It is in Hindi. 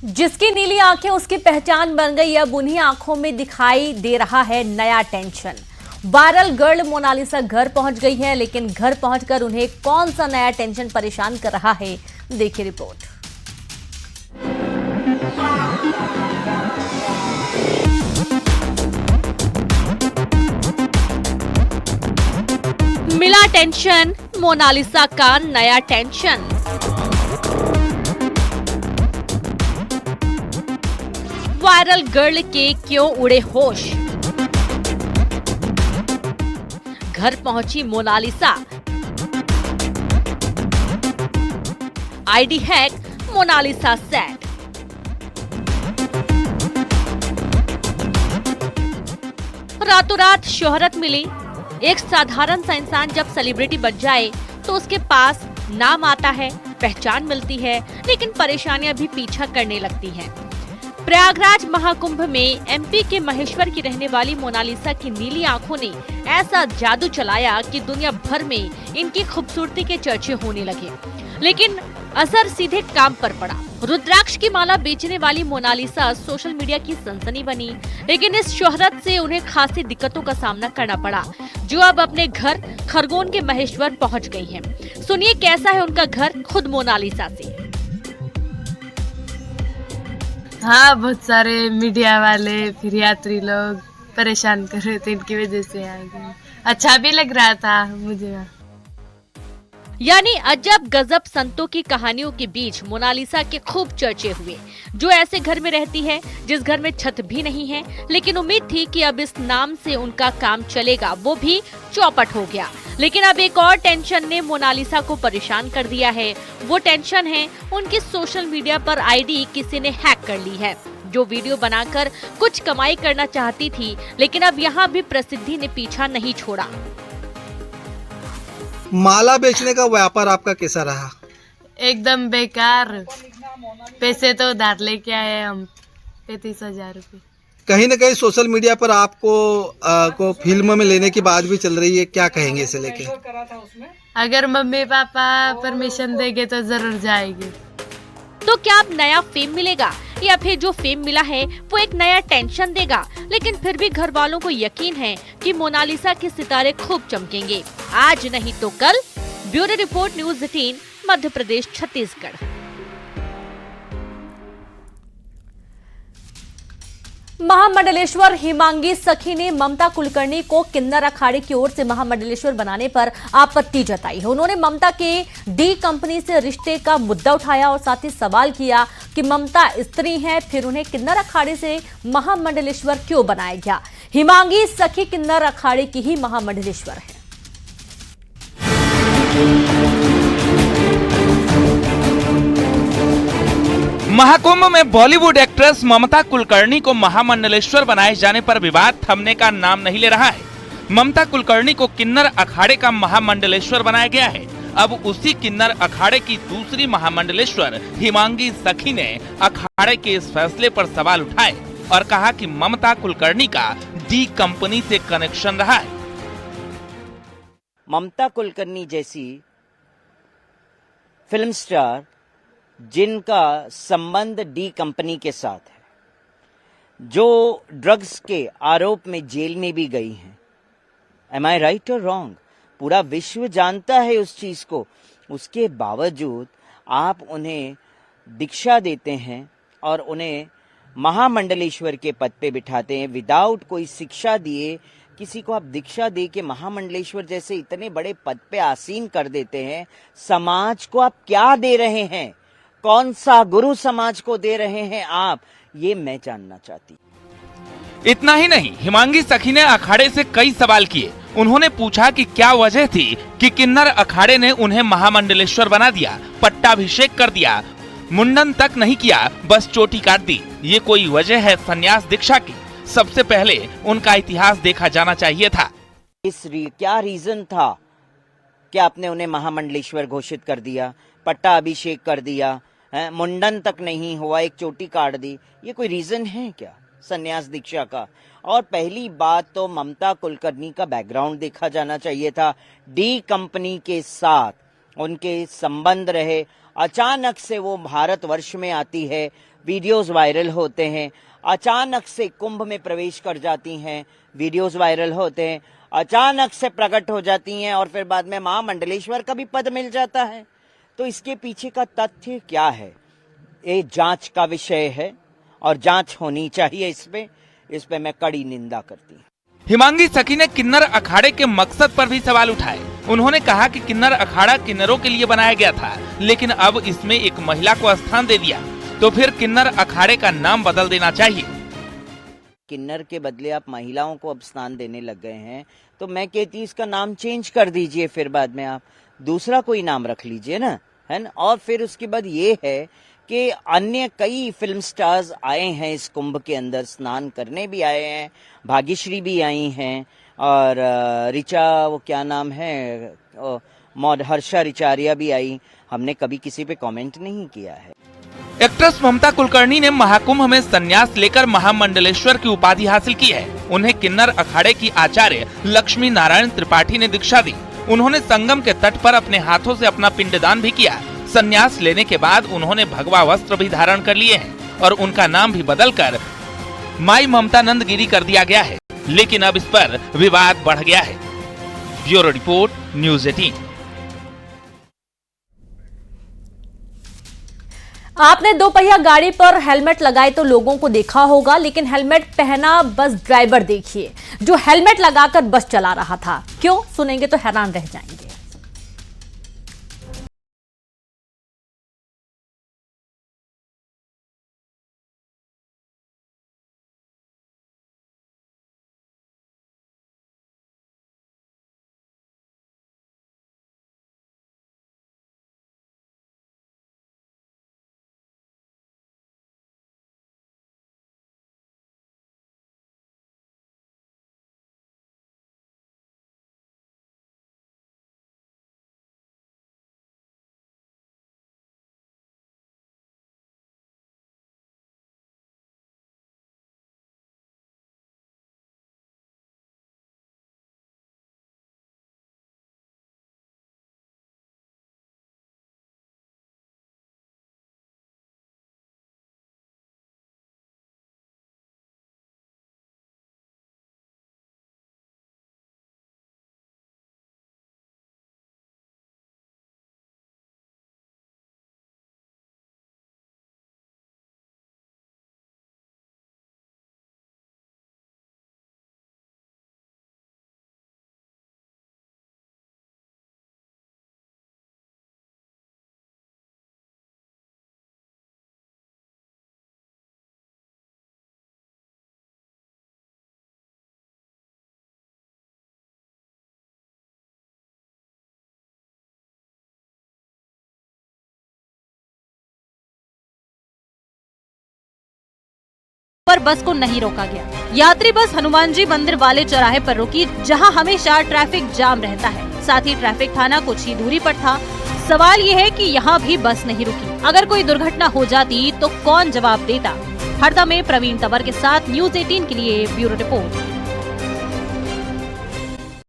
जिसकी नीली आंखें उसकी पहचान बन गई, अब उन्हीं आंखों में दिखाई दे रहा है नया टेंशन। वायरल गर्ल मोनालिसा घर पहुंच गई है, लेकिन घर पहुंचकर उन्हें कौन सा नया टेंशन परेशान कर रहा है, देखिए रिपोर्ट। मिला टेंशन, मोनालिसा का नया टेंशन। वायरल गर्ल के क्यों उड़े होश, घर पहुंची Monalisa. ID hack, Monalisa sad. रातों रात शोहरत मिली। एक साधारण सा इंसान जब सेलिब्रिटी बन जाए तो उसके पास नाम आता है, पहचान मिलती है, लेकिन परेशानियां भी पीछा करने लगती हैं। प्रयागराज महाकुंभ में एमपी के महेश्वर की रहने वाली मोनालिसा की नीली आंखों ने ऐसा जादू चलाया कि दुनिया भर में इनकी खूबसूरती के चर्चे होने लगे, लेकिन असर सीधे काम पर पड़ा। रुद्राक्ष की माला बेचने वाली मोनालिसा सोशल मीडिया की सनसनी बनी, लेकिन इस शोहरत से उन्हें खासी दिक्कतों का सामना करना पड़ा, जो अब अपने घर खरगोन के महेश्वर पहुंच गई हैं। सुनिए कैसा है उनका घर, खुद मोनालिसा से। हाँ, बहुत सारे मीडिया वाले फिर यात्री लोग परेशान कर रहे थे, इनकी वजह से आ गए। अच्छा भी लग रहा था मुझे। यानी अजब गजब संतों की कहानियों के बीच मोनालिसा के खूब चर्चे हुए, जो ऐसे घर में रहती है जिस घर में छत भी नहीं है, लेकिन उम्मीद थी कि अब इस नाम से उनका काम चलेगा, वो भी चौपट हो गया। लेकिन अब एक और टेंशन ने मोनालिसा को परेशान कर दिया है। वो टेंशन है उनकी सोशल मीडिया पर आईडी किसी ने हैक कर ली है, जो वीडियो बनाकर कुछ कमाई करना चाहती थी, लेकिन अब यहाँ भी प्रसिद्धि ने पीछा नहीं छोड़ा। माला बेचने का व्यापार आपका कैसा रहा? एकदम बेकार। पैसे तो उधार लेके आए हम, 35,000 रुपये। कहीं न कहीं सोशल मीडिया पर आपको फिल्म में लेने की बात भी चल रही है, क्या कहेंगे इसे लेके? अगर मम्मी पापा परमिशन देंगे तो जरूर जाएंगे। तो क्या अब नया फेम मिलेगा, या फिर जो फेम मिला है वो एक नया टेंशन देगा? लेकिन फिर भी घर वालों को यकीन है कि मोनालिसा के सितारे खूब चमकेंगे, आज नहीं तो कल। Bureau report, news 18, Madhya Pradesh, Chhattisgarh. महामंडलेश्वर हिमांगी सखी ने ममता कुलकर्णी को किन्नर अखाड़े की ओर से महामंडलेश्वर बनाने पर आपत्ति जताई है। उन्होंने ममता के डी कंपनी से रिश्ते का मुद्दा उठाया और साथ ही सवाल किया कि ममता स्त्री हैं, फिर उन्हें किन्नर अखाड़े से महामंडलेश्वर क्यों बनाया गया। हिमांगी सखी किन्नर अखाड़े की ही महामंडलेश्वर है। महाकुंभ में बॉलीवुड एक्ट्रेस ममता कुलकर्णी को महामंडलेश्वर बनाए जाने पर विवाद थमने का नाम नहीं ले रहा है। ममता कुलकर्णी को किन्नर अखाड़े का महामंडलेश्वर बनाया गया है। अब उसी किन्नर अखाड़े की दूसरी महामंडलेश्वर हिमांगी सखी ने अखाड़े के इस फैसले पर सवाल उठाए और कहा कि ममता कुलकर्णी का डी कंपनी से कनेक्शन रहा है। ममता कुलकर्णी जैसी फिल्म स्टार जिनका संबंध डी कंपनी के साथ है, जो ड्रग्स के आरोप में जेल में भी गई हैं, एम आई राइट और रॉन्ग? पूरा विश्व जानता है उस चीज को। उसके बावजूद आप उन्हें दीक्षा देते हैं और उन्हें महामंडलेश्वर के पद पे बिठाते हैं विदाउट कोई शिक्षा दिए। किसी को आप दीक्षा दे के महामंडलेश्वर जैसे इतने बड़े पद पे आसीन कर देते हैं। समाज को आप क्या दे रहे हैं? कौन सा गुरु समाज को दे रहे हैं आप? ये मैं जानना चाहती। इतना ही नहीं, हिमांगी सखी ने अखाड़े से कई सवाल किए। उन्होंने पूछा कि क्या वजह थी कि किन्नर अखाड़े ने उन्हें महामंडलेश्वर बना दिया, पट्टाभिषेक कर दिया, मुंडन तक नहीं किया, बस चोटी काट दी। ये कोई वजह है संन्यास दीक्षा की? सबसे पहले उनका इतिहास देखा जाना चाहिए था। क्या रीजन था कि आपने उन्हें महामंडलेश्वर घोषित कर दिया, पट्टाभिषेक कर दिया, मुंडन तक नहीं हुआ, एक चोटी काट दी? ये कोई रीजन है क्या संन्यास दीक्षा का? और पहली बात तो ममता कुलकर्णी का बैकग्राउंड देखा जाना चाहिए था। डी कंपनी के साथ उनके संबंध रहे, अचानक से वो भारतवर्ष में आती है, वीडियोस वायरल होते हैं, अचानक से कुंभ में प्रवेश कर जाती हैं, वीडियोस वायरल होते हैं, अचानक से प्रकट हो जाती हैं और फिर बाद में महामंडलेश्वर का भी पद मिल जाता है। तो इसके पीछे का तथ्य क्या है, ये जांच का विषय है और जांच होनी चाहिए। इस पे मैं कड़ी निंदा करती हूँ। हिमांगी सखी ने किन्नर अखाड़े के मकसद पर भी सवाल उठाए। उन्होंने कहा कि किन्नर अखाड़ा किन्नरों के लिए बनाया गया था, लेकिन अब इसमें एक महिला को स्थान दे दिया, तो फिर किन्नर अखाड़े का नाम बदल देना चाहिए। किन्नर के बदले आप महिलाओं को अब स्थान देने लग गए हैं, तो मैं कहती इसका नाम चेंज कर दीजिए, फिर बाद में आप दूसरा कोई नाम रख लीजिए ना, है ना। और फिर उसके बाद ये है कि अन्य कई फिल्म स्टार्स आए हैं इस कुंभ के अंदर, स्नान करने भी आए हैं, भाग्यश्री भी आई हैं और ऋचा, वो क्या नाम है, हर्षा रिचारिया भी आई। हमने कभी किसी पे कमेंट नहीं किया है। एक्ट्रेस ममता कुलकर्णी ने महाकुंभ में संन्यास लेकर महामंडलेश्वर की उपाधि हासिल की है। उन्हें किन्नर अखाड़े की आचार्य लक्ष्मी नारायण त्रिपाठी ने दीक्षा दी। उन्होंने संगम के तट पर अपने हाथों से अपना पिंडदान भी किया। संन्यास लेने के बाद उन्होंने भगवा वस्त्र भी धारण कर लिए हैं और उनका नाम भी बदलकर माई ममता नंद गिरी कर दिया गया है। लेकिन अब इस पर विवाद बढ़ गया है। Bureau report, news 18। आपने दोपहिया गाड़ी पर हेलमेट लगाए तो लोगों को देखा होगा, लेकिन हेलमेट पहना बस ड्राइवर देखिए, जो हेलमेट लगाकर बस चला रहा था। क्यों, सुनेंगे तो हैरान रह जाएंगे। पर बस को नहीं रोका गया। यात्री बस हनुमान जी मंदिर वाले चौराहे पर रुकी, जहां हमेशा ट्रैफिक जाम रहता है। साथ ही ट्रैफिक थाना कुछ ही दूरी पर था। सवाल ये है कि यहाँ भी बस नहीं रुकी। अगर कोई दुर्घटना हो जाती तो कौन जवाब देता? हरदा में प्रवीण तंवर के साथ न्यूज़ 18 के लिए ब्यूरो रिपोर्ट।